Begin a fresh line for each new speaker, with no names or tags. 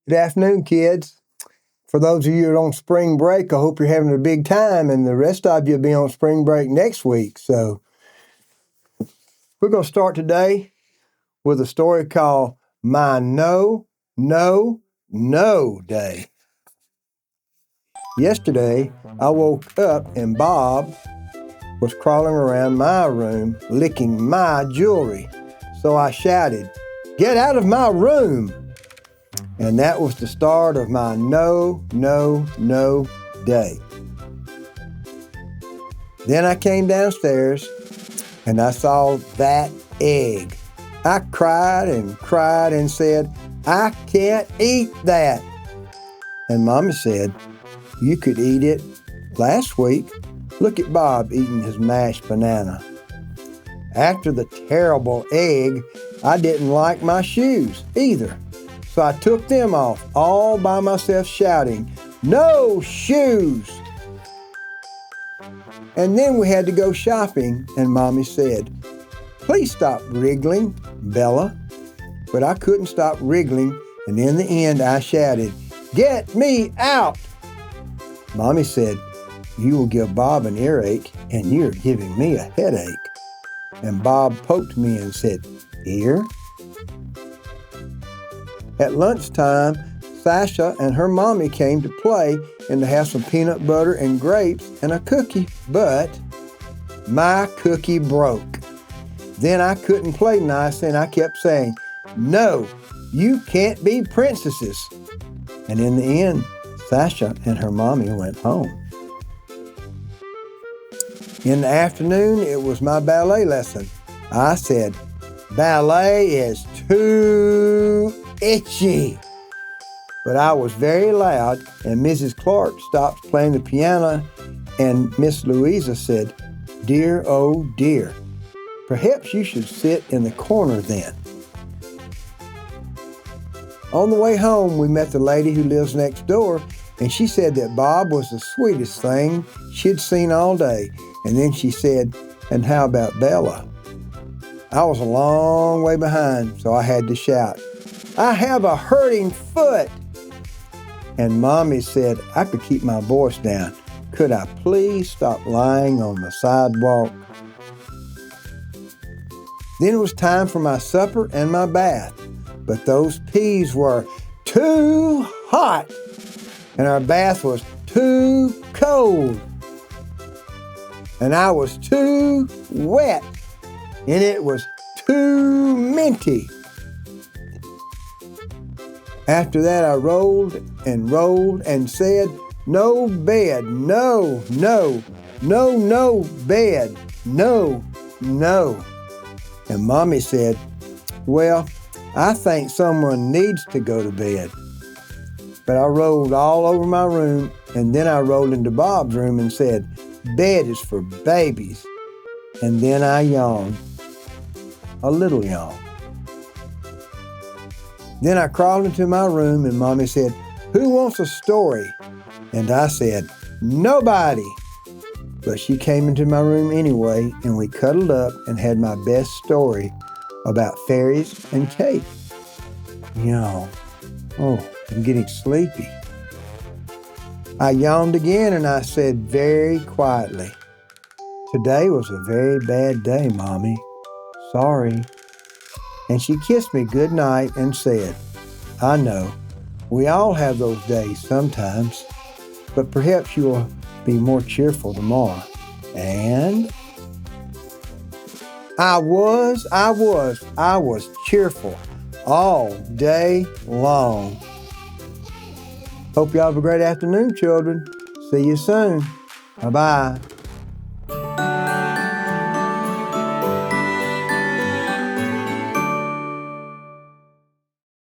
Good afternoon, kids. For those of you who are on spring break, I hope you're having a big time, and the rest of you will be on spring break next week. So we're going to start today with a story called My No, No, No Day. Yesterday, I woke up and Bob was crawling around my room licking my jewelry. So I shouted, "Get out of my room!" And that was the start of my no, no, no day. Then I came downstairs and I saw that egg. I cried and said, "I can't eat that." And Mommy said, "You could eat it last week. Look at Bob eating his mashed banana." After the terrible egg, I didn't like my shoes either. So I took them off all by myself shouting, "No shoes!" And then we had to go shopping, and Mommy said, "Please stop wriggling, Bella." But I couldn't stop wriggling, and in the end I shouted, "Get me out!" Mommy said, "You will give Bob an earache, and you're giving me a headache." And Bob poked me and said, "Ear?" At lunchtime, Sasha and her mommy came to play and to have some peanut butter and grapes and a cookie, but my cookie broke. Then I couldn't play nice and I kept saying, "No, you can't be princesses." And in the end, Sasha and her mommy went home. In the afternoon, it was my ballet lesson. I said, "Ballet is too itchy." But I was very loud, and Mrs. Clark stopped playing the piano, and Miss Louisa said, "Dear, oh dear, perhaps you should sit in the corner then." On the way home, we met the lady who lives next door, and she said that Bob was the sweetest thing she'd seen all day. And then she said, "And how about Bella?" I was a long way behind, so I had to shout, "I have a hurting foot!" And Mommy said I could keep my voice down. Could I please stop lying on the sidewalk? Then it was time for my supper and my bath. But those peas were too hot, and our bath was too cold. And I was too wet, and it was too minty. After that, I rolled and said, "No bed, no, no, no, no bed, no, no." And Mommy said, "Well, I think someone needs to go to bed." But I rolled all over my room, and then I rolled into Bob's room and said, "Bed is for babies." And then I yawned, a little yawn. Then I crawled into my room and Mommy said, "Who wants a story?" And I said, "Nobody." But she came into my room anyway, and we cuddled up and had my best story about fairies and cake. Oh, I'm getting sleepy. I yawned again and I said very quietly, "Today was a very bad day, Mommy. Sorry." And she kissed me good night and said, "I know, we all have those days sometimes, but perhaps you will be more cheerful tomorrow." And I was cheerful all day long. Hope you all have a great afternoon, children. See you soon. Bye-bye.